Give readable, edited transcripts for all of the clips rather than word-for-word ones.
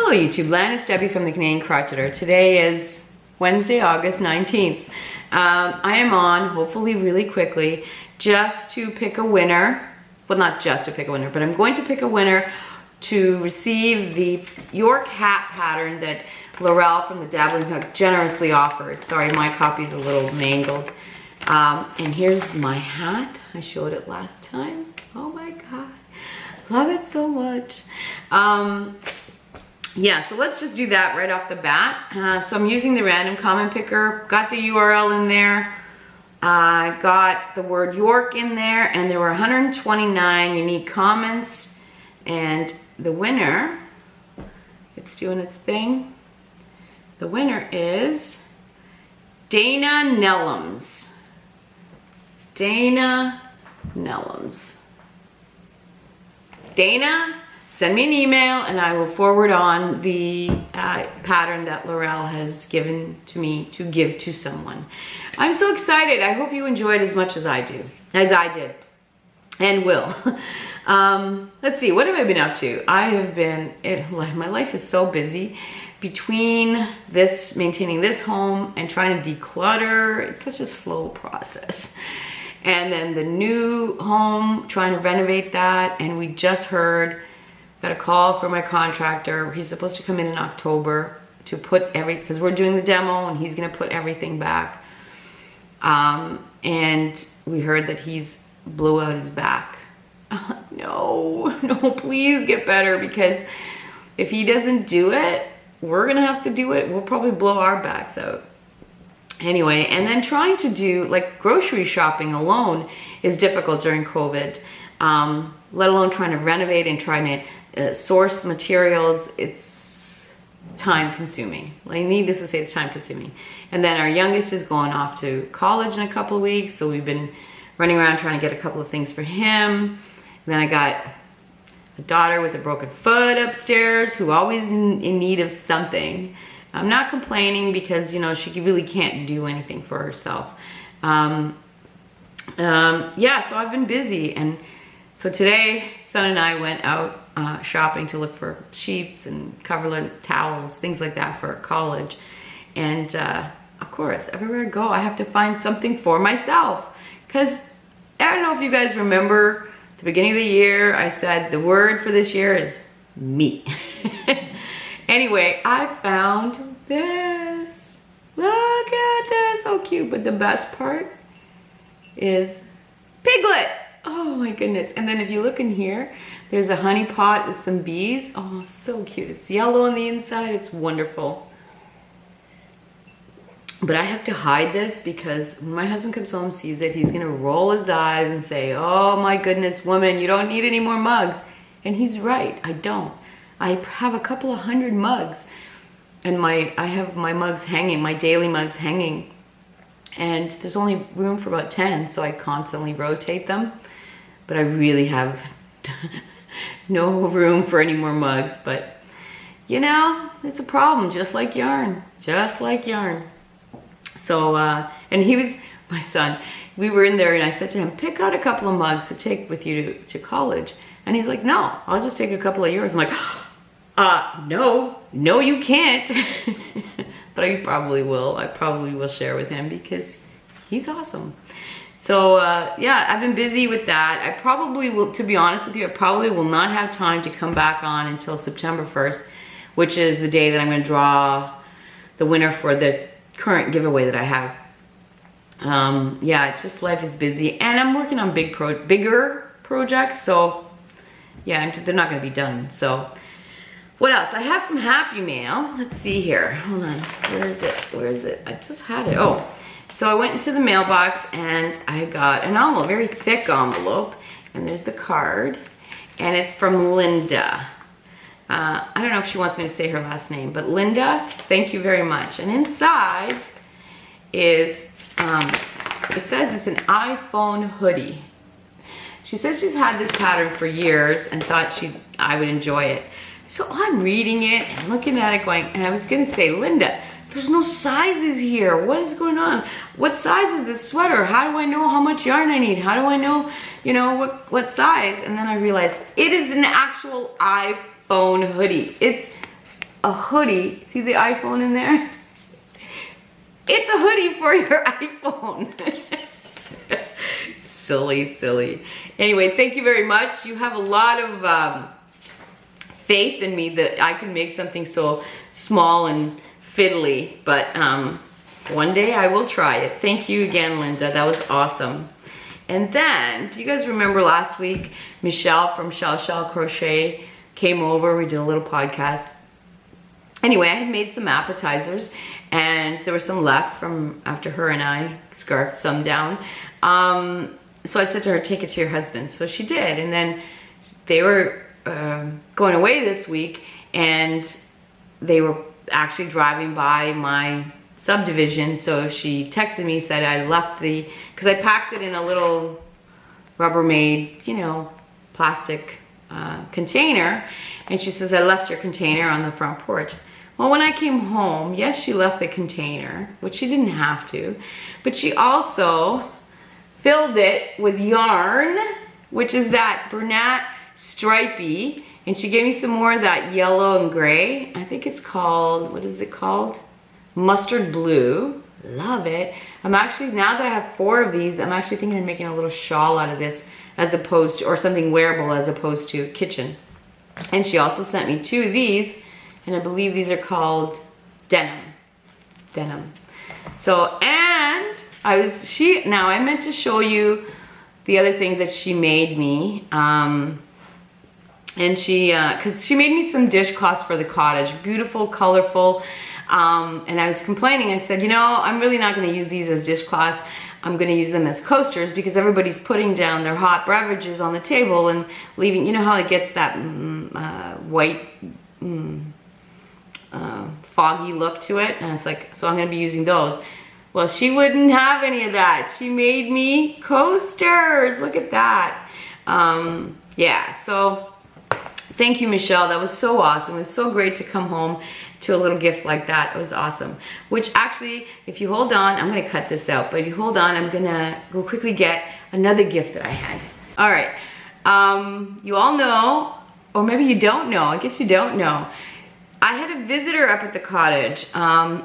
Hello YouTube land, it's Debbie from the Canadian Crocheter. Today is Wednesday, August 19th. I am on, hopefully really quickly, just to pick a winner. Well, not just to pick a winner, but I'm going to pick a winner to receive the York hat pattern that Laurel from the Dabbling Hook generously offered. Sorry, my copy's a little mangled. And here's my hat. I showed it last time. Oh my God, love it so much. Yeah, so let's just do that right off the bat. So I'm using the random comment picker, got the URL in there, got the word York in there, and there were 129 unique comments, and the winner, it's doing its thing. The winner is Dana Nellums. Dana Nellums. Dana, send me an email and I will forward on the pattern that Laurel has given to me to give to someone. I'm so excited. I hope you enjoyed as much as I did, and will. Let's see, what have I been up to? My life is so busy between this, maintaining this home and trying to declutter. It's such a slow process. And then the new home, trying to renovate that, and we just got a call from my contractor. He's supposed to come in October to put because we're doing the demo and he's gonna put everything back. And we heard that he's blew out his back. No, please get better, because if he doesn't do it, we're gonna have to do it. We'll probably blow our backs out. Anyway, and then trying to do, like, grocery shopping alone is difficult during COVID, let alone trying to renovate and trying to source materials. It's time consuming. Like, needless to say, it's time consuming. And then our youngest is going off to college in a couple of weeks, so we've been running around trying to get a couple of things for him. And then I got a daughter with a broken foot upstairs who always in need of something. I'm not complaining because, you know, she really can't do anything for herself. Yeah, so I've been busy, and so today, son and I went out shopping to look for sheets and coverlet towels, things like that for college. And of course, everywhere I go, I have to find something for myself. Because I don't know if you guys remember, at the beginning of the year, I said the word for this year is me. Anyway, I found this. Look at this, so cute. But the best part is Piglet. Oh my goodness. And then if you look in here, there's a honey pot with some bees. Oh, so cute. It's yellow on the inside. It's wonderful. But I have to hide this because when my husband comes home, sees it, he's gonna roll his eyes and say, oh my goodness, woman, you don't need any more mugs. And he's right, I don't. I have a couple of hundred mugs, and I have my mugs hanging, my daily mugs hanging, and there's only room for about 10, so I constantly rotate them. But I really have no room for any more mugs. But you know, it's a problem, just like yarn, just like yarn. So and he was, my son, we were in there and I said to him, pick out a couple of mugs to take with you to college. And he's like, no, I'll just take a couple of yours. I'm like, no, you can't. But I probably will. I probably will share with him because he's awesome. So yeah, I've been busy with that. I probably will, to be honest with you, I probably will not have time to come back on until September 1st, which is the day that I'm going to draw the winner for the current giveaway that I have. Yeah, it's just, life is busy, and I'm working on bigger projects, so yeah, they're not going to be done. So what else? I have some happy mail. Let's see here. Hold on. Where is it? Where is it? I just had it. Oh, so I went into the mailbox and I got an envelope, very thick envelope, and there's the card, and it's from Linda. I don't know if she wants me to say her last name, but Linda, thank you very much. And inside is, it says it's an iPhone hoodie. She says she's had this pattern for years and thought I would enjoy it. So I'm reading it and looking at it going, and I was gonna say, Linda, there's no sizes here. What is going on? What size is this sweater? How do I know how much yarn I need? How do I know, you know, what size? And then I realized it is an actual iPhone hoodie. It's a hoodie. See the iPhone in there? It's a hoodie for your iPhone. Silly, silly. Anyway, thank you very much. You have a lot of faith in me that I can make something so small and fiddly, but one day I will try it. Thank you again, Linda. That was awesome. And then, do you guys remember last week, Michelle from Chelle Crochet came over, we did a little podcast. Anyway, I had made some appetizers and there was some left from after her and I scarfed some down. So I said to her, take it to your husband. So she did. And then they were going away this week and they were actually driving by my subdivision. So she texted me, said I left because I packed it in a little Rubbermaid, you know, plastic container. And she says, I left your container on the front porch. Well, when I came home, yes, she left the container, which she didn't have to, but she also filled it with yarn, which is that brunette stripey, and she gave me some more of that yellow and gray. I think it's called, what is it called? Mustard blue. Love it. I'm actually, now that I have 4 of these, I'm actually thinking of making a little shawl out of this as opposed to, or something wearable as opposed to now And she also sent me 2 of these, and I believe these are called denim. So, and now I meant to show you the other thing that she made me. And she, cause she made me some dishcloths for the cottage, beautiful, colorful. And I was complaining, I said, you know, I'm really not gonna use these as dishcloths. I'm gonna use them as coasters because everybody's putting down their hot beverages on the table and leaving, you know how it gets that white, foggy look to it. And it's like, so I'm gonna be using those. Well, she wouldn't have any of that. She made me coasters, look at that. Yeah, so thank you, Michelle, that was so awesome. It was so great to come home to a little gift like that. It was awesome. Which actually, if you hold on, I'm gonna cut this out, but if you hold on, I'm gonna go quickly get another gift that I had. All right, you all know, or maybe you don't know, I guess you don't know, I had a visitor up at the cottage.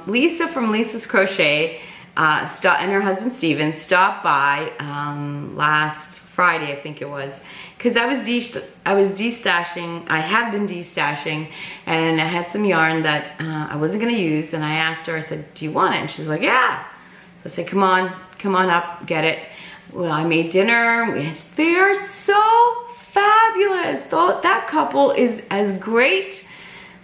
Lisa from Lisa's Crochet and her husband Steven stopped by last Friday, I think it was, because I was de-stashing, I have been de-stashing, and I had some yarn that I wasn't gonna use, and I asked her, I said, do you want it? And she's like, yeah. So I said, come on up, get it. Well, I made dinner. They are so fabulous. That couple is as great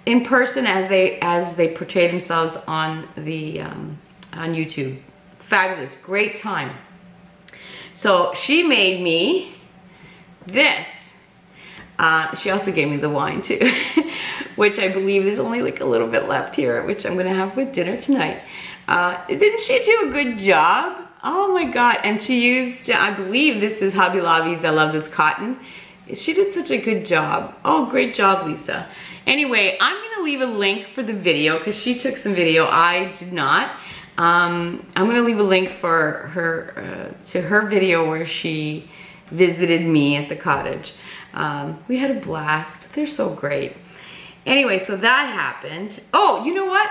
in person as they portray themselves on the on YouTube. Fabulous, great time. So she made me this. She also gave me the wine too, which I believe there's only like a little bit left here, which I'm gonna have with dinner tonight. Didn't she do a good job? Oh my God, and she used, I believe this is Hobby Lobby's I Love This Cotton. She did such a good job. Oh, great job, Lisa. Anyway, I'm gonna leave a link for the video because she took some video, I did not. I'm gonna leave a link for her, to her video where she visited me at the cottage. We had a blast, they're so great. Anyway, so that happened. Oh, you know what?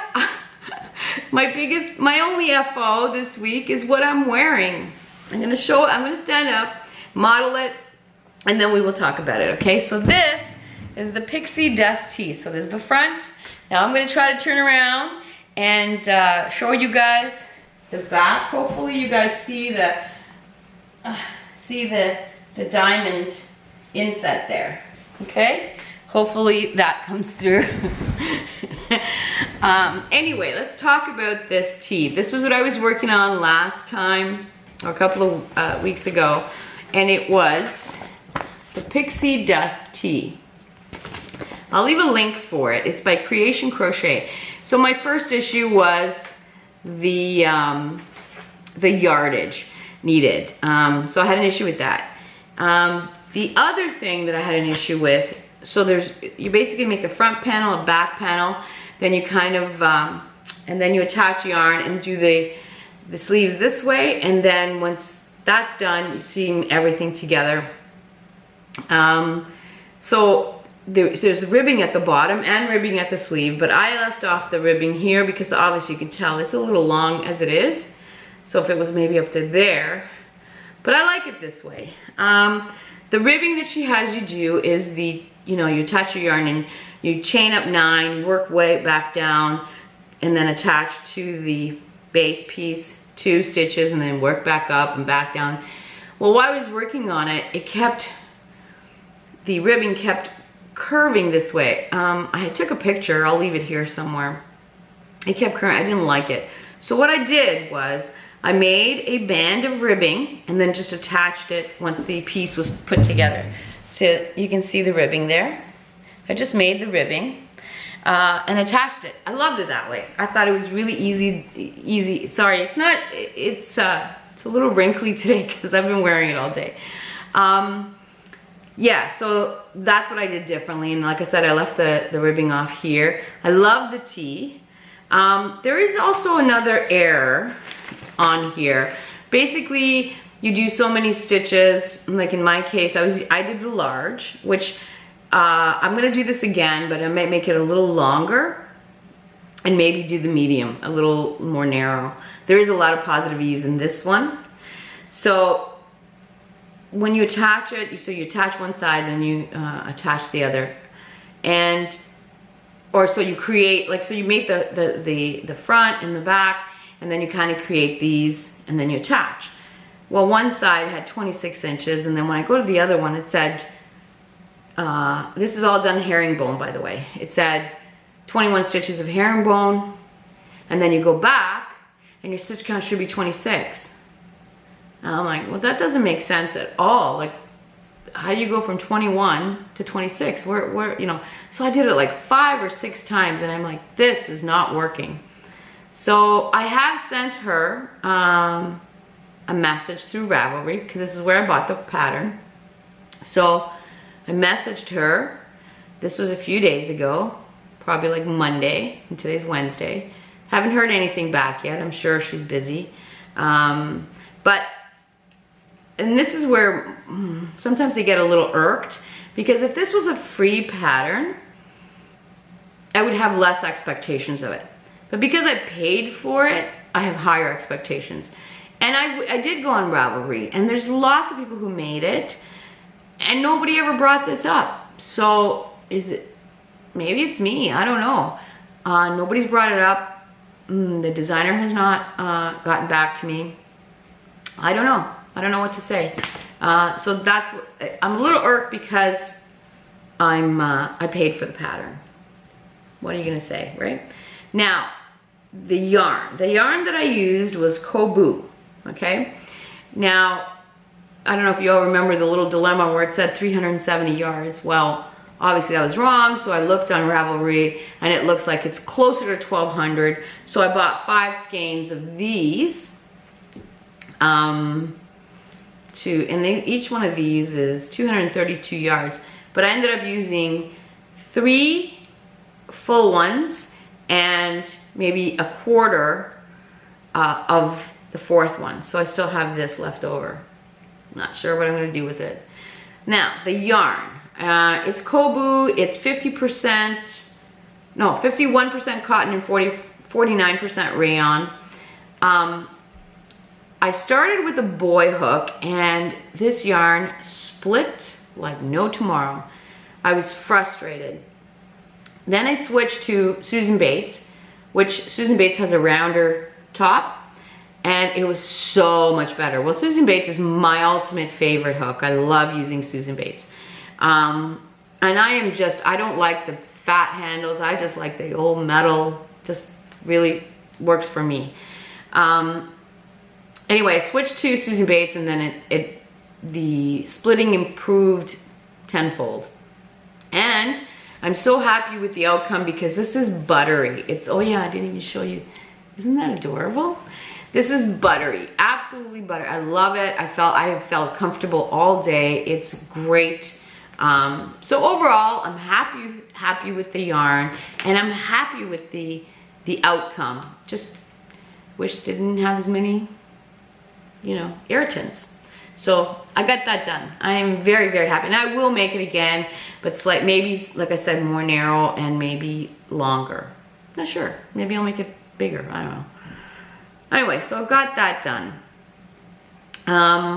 My only FO this week is what I'm wearing. I'm gonna stand up, model it, and then we will talk about it, okay? So this is the Pixie Dust Tee. So there's the front. Now I'm gonna try to turn around and show you guys the back. Hopefully you guys see the diamond inset there, okay? Hopefully that comes through. Anyway, let's talk about this tee. This was what I was working on last time, or a couple of weeks ago, and it was the Pixie Dust Tee. I'll leave a link for it. It's by Creation Crochet. So my first issue was the yardage needed. So I had an issue with that. The other thing that I had an issue with, so you basically make a front panel, a back panel, then you kind of, and then you attach yarn and do the sleeves this way, and then once that's done, you seam everything together. So there's ribbing at the bottom and ribbing at the sleeve, but I left off the ribbing here because obviously you can tell it's a little long as it is. So if it was maybe up to there, but I like it this way. The ribbing that she has you do is you attach your yarn and you chain up 9, work way back down, and then attach to the base piece 2 stitches and then work back up and back down. Well, while I was working on it, the ribbing kept curving this way. I took a picture, I'll leave it here somewhere. It kept curving, I didn't like it. So what I did was I made a band of ribbing and then just attached it once the piece was put together. So you can see the ribbing there. I just made the ribbing and attached it. I loved it that way. I thought it was really easy. Sorry, it's not, it's a little wrinkly today because I've been wearing it all day. Yeah, so that's what I did differently. And like I said, I left the ribbing off here. I love the T. There is also another error on here. Basically, you do so many stitches. Like in my case, I did the large, which I'm gonna do this again, but I might make it a little longer and maybe do the medium, a little more narrow. There is a lot of positive ease in this one. So when you attach it, so you attach one side, then you attach the other. So you create, like, so you make the front and the back, and then you kind of create these, and then you attach. Well, one side had 26 inches, and then when I go to the other one, it said, this is all done herringbone, by the way. It said 21 stitches of herringbone, and then you go back, and your stitch count should be 26. And I'm like, well, that doesn't make sense at all. Like, how do you go from 21 to 26? Where, you know? So I did it like 5 or 6 times, and I'm like, this is not working. So I have sent her a message through Ravelry, because this is where I bought the pattern. So I messaged her. This was a few days ago, probably like Monday, and today's Wednesday. Haven't heard anything back yet. I'm sure she's busy. And this is where sometimes they get a little irked, because if this was a free pattern, I would have less expectations of it. But because I paid for it, I have higher expectations. And I did go on Ravelry, and there's lots of people who made it, and nobody ever brought this up. So maybe it's me, I don't know. Nobody's brought it up. The designer has not gotten back to me. I don't know. I don't know what to say. So that's what, I'm a little irked because I paid for the pattern. What are you gonna say, right? Now, the yarn that I used was Kobu, okay? Now, I don't know if you all remember the little dilemma where it said 370 yards. Well, obviously I was wrong, so I looked on Ravelry, and it looks like it's closer to 1,200. So I bought 5 skeins of these. Each one of these is 232 yards, but I ended up using 3 full ones and maybe a quarter of the 4th one. So I still have this left over. Not sure what I'm going to do with it. Now, the yarn. It's Kobu. It's 51% cotton and 49% rayon. I started with a boy hook, and this yarn split like no tomorrow. I was frustrated. Then I switched to Susan Bates, which Susan Bates has a rounder top, and it was so much better. Well, Susan Bates is my ultimate favorite hook. I love using Susan Bates. And I don't like the fat handles. I just like the old metal, just really works for me. Anyway, I switched to Susan Bates, and then the splitting improved tenfold. And I'm so happy with the outcome because this is buttery. Oh yeah, I didn't even show you. Isn't that adorable? This is buttery, absolutely buttery. I love it. I have felt comfortable all day. It's great. So overall, I'm happy with the yarn, and I'm happy with the outcome. Just wish it didn't have as many, irritants. So I got that done. I am very, very happy. And I will make it again, but maybe, like I said, more narrow and maybe longer. Not sure. Maybe I'll make it bigger. I don't know. Anyway, so I got that done.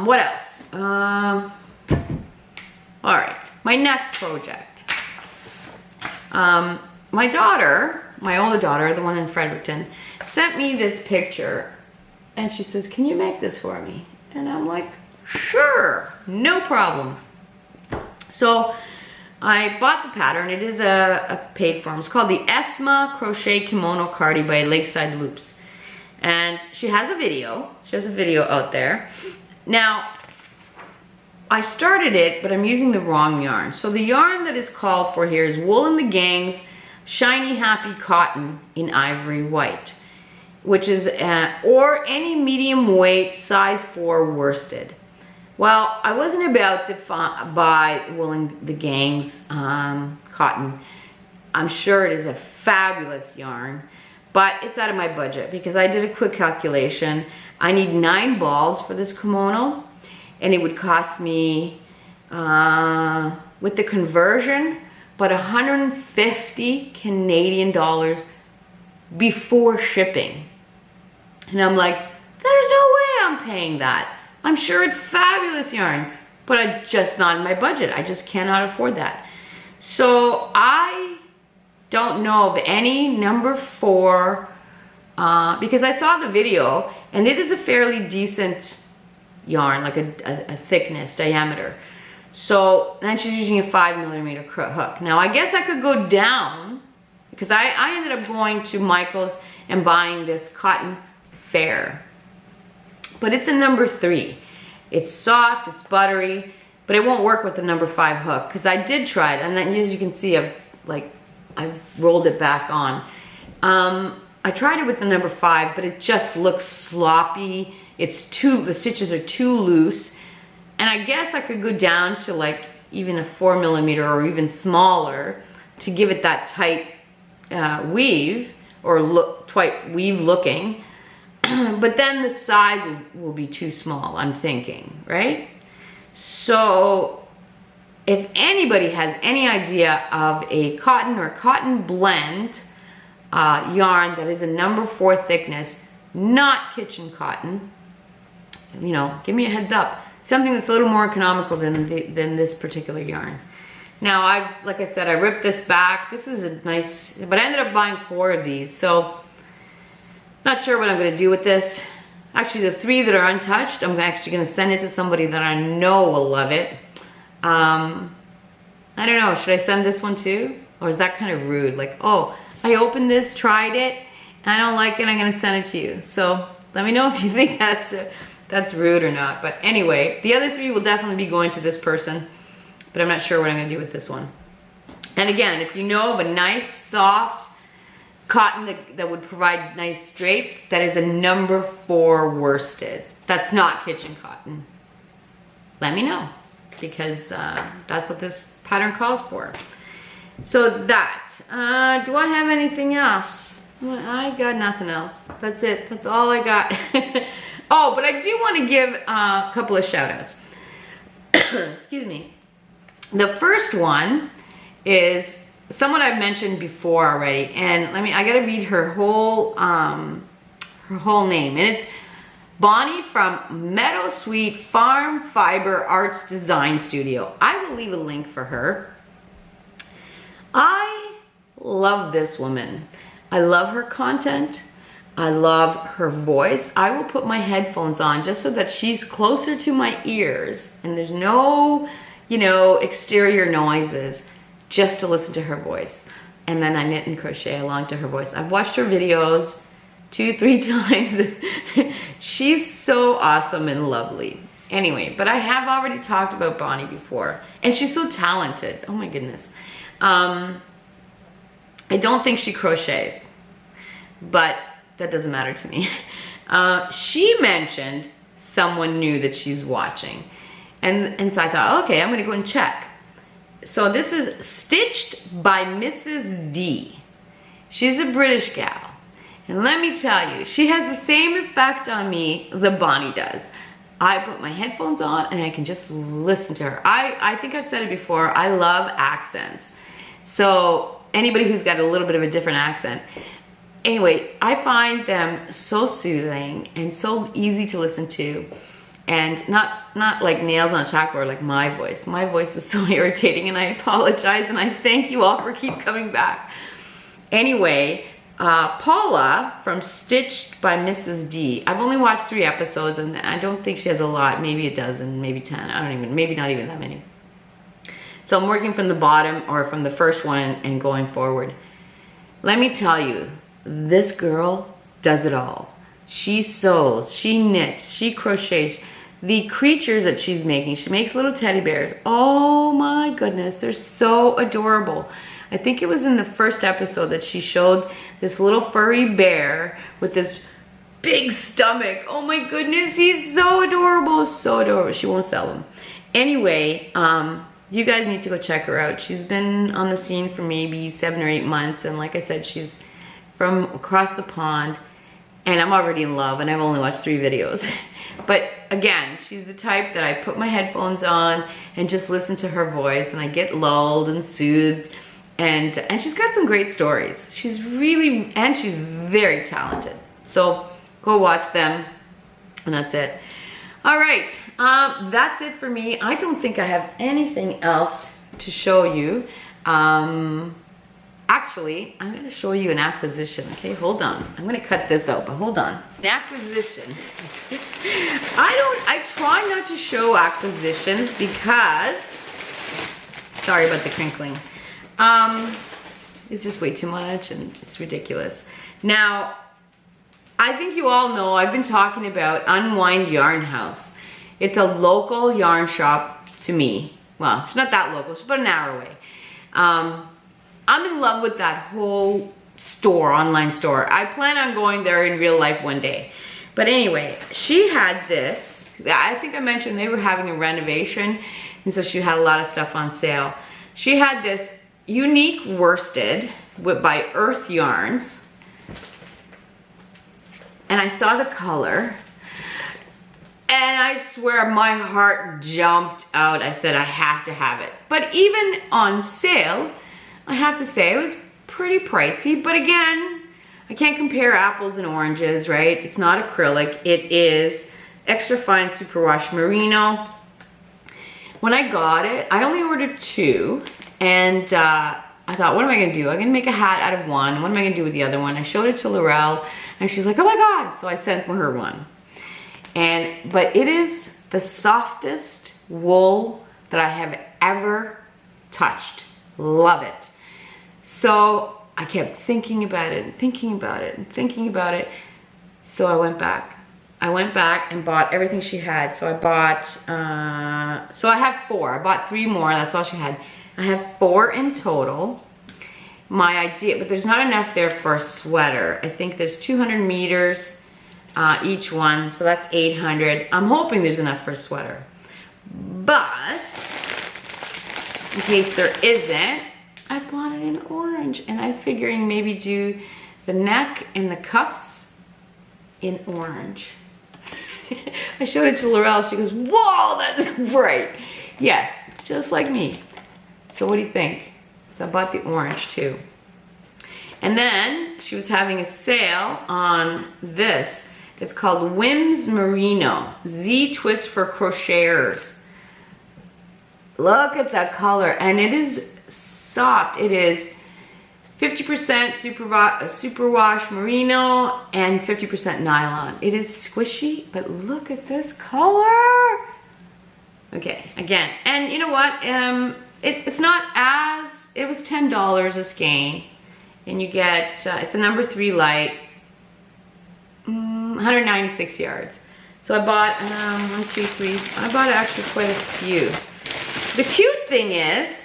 What else? All right, my next project. My daughter, my older daughter, the one in Fredericton, sent me this picture and she says, can you make this for me? And I'm like, sure, no problem. So I bought the pattern. It is a paid form. It's called the Esma Crochet Kimono Cardi by Lakeside Loops. And she has a video. She has a video out there. Now, I started it, but I'm using the wrong yarn. So the yarn that is called for here is Wool in the Gangs Shiny Happy Cotton in Ivory White, which is, or any medium weight size 4 worsted. Well, I wasn't about to buy Wool in the Gangs cotton. I'm sure it is a fabulous yarn, but it's out of my budget because I did a quick calculation. I need 9 balls for this kimono, and it would cost me, with the conversion, but 150 Canadian dollars before shipping. And I'm like, there's no way I'm paying that. I'm sure it's fabulous yarn, but I just not in my budget. I just cannot afford that. So I don't know of any number 4, because I saw the video and it is a fairly decent yarn, like a thickness, diameter. So, and she's using a 5mm hook. Now I guess I could go down, because I ended up going to Michael's and buying this cotton fair. But it's a number 3. It's soft, it's buttery, but it won't work with the number 5 hook, because I did try it, and then as you can see, I've rolled it back on. I tried it with the number 5, but it just looks sloppy. The stitches are too loose. And I guess I could go down to like even a 4mm or even smaller to give it that tight weave, or tight weave looking. But then the size will be too small, I'm thinking, right? So if anybody has any idea of a cotton or cotton blend yarn that is a number 4 thickness, not kitchen cotton, you know, give me a heads up. Something that's a little more economical than this particular yarn. Now, like I said, I ripped this back. This is a nice, but I ended up buying 4 of these, so not sure what I'm gonna do with this. Actually, the 3 that are untouched, I'm actually gonna send it to somebody that I know will love it. I don't know, should I send this one too? Or is that kind of rude? Like, oh, I opened this, tried it, and I don't like it, I'm gonna send it to you. So let me know if you think that's rude or not. But anyway, the other 3 will definitely be going to this person, but I'm not sure what I'm gonna do with this one. And again, if you know of a nice, soft cotton that would provide nice drape, that is a number 4 worsted, that's not kitchen cotton, let me know, because that's what this pattern calls for. So that, do I have anything else? Well, I got nothing else. That's it, that's all I got. Oh, but I do want to give a couple of shout outs. Excuse me. The first one is someone I've mentioned before already, and I gotta read her whole name, and it's Bonnie from Meadowsweet Farm Fiber Arts Design Studio. I will leave a link for her. I love this woman. I love her content. I love her voice. I will put my headphones on just so that she's closer to my ears and there's no, you know, exterior noises, just to listen to her voice. And then I knit and crochet along to her voice. I've watched her videos 2-3 times. She's so awesome and lovely. Anyway, but I have already talked about Bonnie before, and she's so talented. Oh my goodness. I don't think she crochets, but that doesn't matter to me. She mentioned someone new that she's watching. And so I thought, okay, I'm gonna go and check. So this is Stitched by Mrs. D. She's a British gal. And let me tell you, she has the same effect on me that Bonnie does. I put my headphones on and I can just listen to her. I think I've said it before, I love accents. So anybody who's got a little bit of a different accent. Anyway, I find them so soothing and so easy to listen to. And not like nails on a chalkboard like my voice. My voice is so irritating and I apologize and I thank you all for keep coming back. Anyway, Paula from Stitched by Mrs. D. I've only watched 3 episodes and I don't think she has a lot. Maybe a dozen, maybe 10. I don't even, maybe not even that many. So I'm working from the bottom or from the first one and going forward. Let me tell you, this girl does it all. She sews, she knits, she crochets. The creatures that she's making, she makes little teddy bears. Oh my goodness, they're so adorable. I think it was in the first episode that she showed this little furry bear with this big stomach. Oh my goodness, he's so adorable, so adorable. She won't sell them. Anyway, you guys need to go check her out. She's been on the scene for maybe 7 or 8 months, and like I said, she's from across the pond, and I'm already in love, and I've only watched 3 videos. But again, she's the type that I put my headphones on and just listen to her voice, and I get lulled and soothed. And she's got some great stories. She's really, and she's very talented. So go watch them, and that's it. All right, that's it for me. I don't think I have anything else to show you. Actually, I'm gonna show you an acquisition. Okay, hold on. I'm gonna cut this out, but hold on. An acquisition. I try not to show acquisitions because, sorry about the crinkling. It's just way too much and it's ridiculous. Now, I think you all know I've been talking about Unwind Yarn House. It's a local yarn shop to me. Well, it's not that local, it's about an hour away. I'm in love with that whole store, online store. I plan on going there in real life one day. But anyway, she had this. I think I mentioned they were having a renovation, and so she had a lot of stuff on sale. She had this unique worsted by Earth Yarns, and I saw the color, and I swear my heart jumped out. I said I have to have it. But even on sale, I have to say it was pretty pricey, but again, I can't compare apples and oranges, right? It's not acrylic, it is extra fine superwash merino. When I got it, I only ordered 2, and I thought, what am I gonna do? I'm gonna make a hat out of one. What am I gonna do with the other one? I showed it to Laurel, and she's like, oh my God. So I sent for her one. But it is the softest wool that I have ever touched. Love it. So I kept thinking about it and thinking about it and thinking about it. So I went back. I went back and bought everything she had. So I bought, so I have 4. I bought 3 more, that's all she had. I have 4 in total. My idea, but there's not enough there for a sweater. I think there's 200 meters each one, so that's 800. I'm hoping there's enough for a sweater. But, in case there isn't, I bought it in orange, and I'm figuring maybe do the neck and the cuffs in orange. I showed it to Laurel, she goes, whoa, that's bright. Yes, just like me. So what do you think? So I bought the orange too. And then she was having a sale on this. It's called Whims Merino, Z Twist for Crocheters. Look at that color, and it is soft. It is 50% superwash merino and 50% nylon. It is squishy, but look at this color. Okay, again, and you know what? It's not as, it was $10 a skein, and you get, it's a number 3 light, 196 yards. So I bought, 1, 2, 3, I bought actually quite a few. The cute thing is,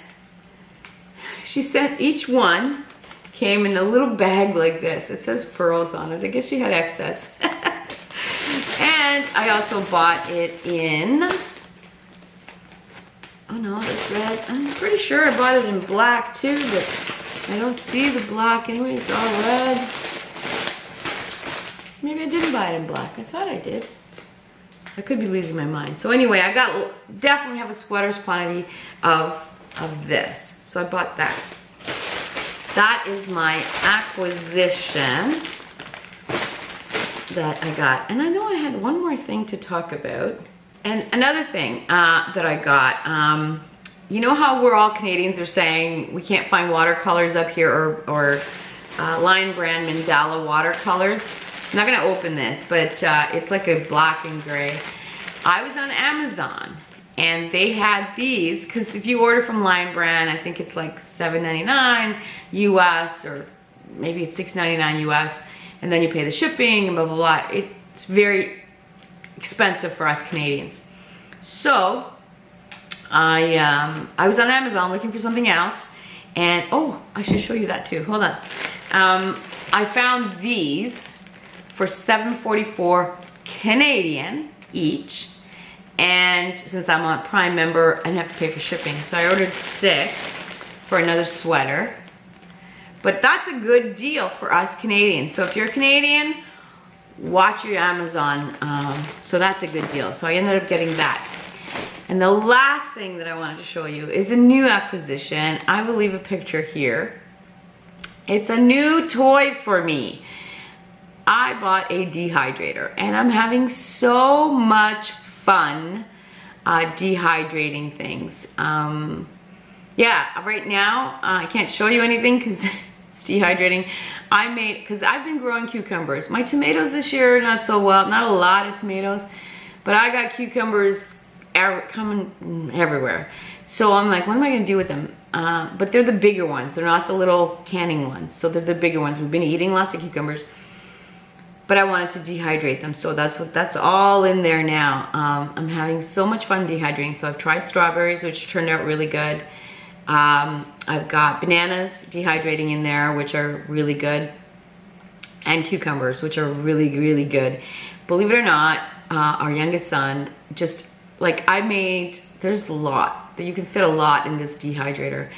she sent each one, came in a little bag like this. It says pearls on it. I guess she had excess. And I also bought it in, oh no, it's red. I'm pretty sure I bought it in black too, but I don't see the black anyway. It's all red. Maybe I didn't buy it in black. I thought I did. I could be losing my mind. So anyway, I definitely have a sweater's quantity of this. So I bought that. That is my acquisition that I got. And I know I had one more thing to talk about. And another thing that I got, you know how we're all Canadians are saying we can't find watercolors up here or Line Brand Mandala watercolors. I'm not gonna open this, but it's like a black and gray. I was on Amazon and they had these, because if you order from Line Brand, I think it's like $7.99 US, or maybe it's $6.99 US, and then you pay the shipping and blah, blah, blah. It's very expensive for us Canadians. So I was on Amazon looking for something else, and oh, I should show you that too. Hold on. I found these for $7.44 Canadian each, and since I'm a Prime member, I didn't have to pay for shipping, so I ordered 6 for another sweater. But that's a good deal for us Canadians. So if you're Canadian, watch your Amazon. So that's a good deal. So I ended up getting that. And the last thing that I wanted to show you is a new acquisition. I will leave a picture here. It's a new toy for me. I bought a dehydrator and I'm having so much fun dehydrating things. Yeah, right now I can't show you anything because it's dehydrating. Because I've been growing cucumbers. My tomatoes this year, not so well, not a lot of tomatoes, but I got cucumbers coming everywhere. So I'm like, what am I gonna do with them? But they're the bigger ones. They're not the little canning ones. So they're the bigger ones. We've been eating lots of cucumbers, but I wanted to dehydrate them. So that's all in there now. I'm having so much fun dehydrating. So I've tried strawberries, which turned out really good. I've got bananas dehydrating in there, which are really good, and cucumbers, which are really, really good. Believe it or not, our youngest son, just like there's a lot, that you can fit a lot in this dehydrator.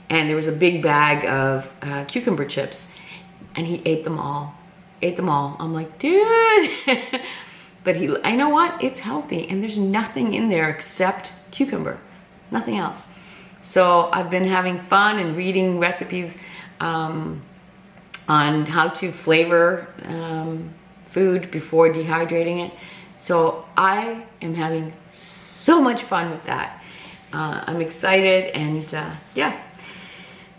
And there was a big bag of cucumber chips and he ate them all, I'm like, dude. But I know what, it's healthy and there's nothing in there except cucumber, nothing else. So I've been having fun and reading recipes on how to flavor food before dehydrating it. So I am having so much fun with that. I'm excited, and yeah.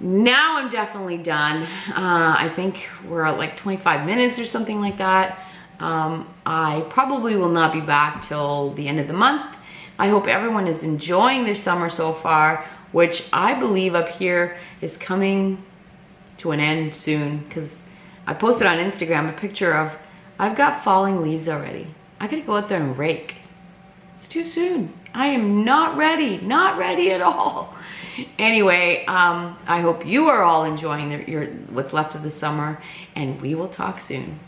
Now I'm definitely done. I think we're at like 25 minutes or something like that. I probably will not be back till the end of the month. I hope everyone is enjoying their summer so far, which I believe up here is coming to an end soon, because I posted on Instagram a picture of, I've got falling leaves already. I gotta go out there and rake. It's too soon. I am not ready at all. Anyway, I hope you are all enjoying what's left of the summer, and we will talk soon.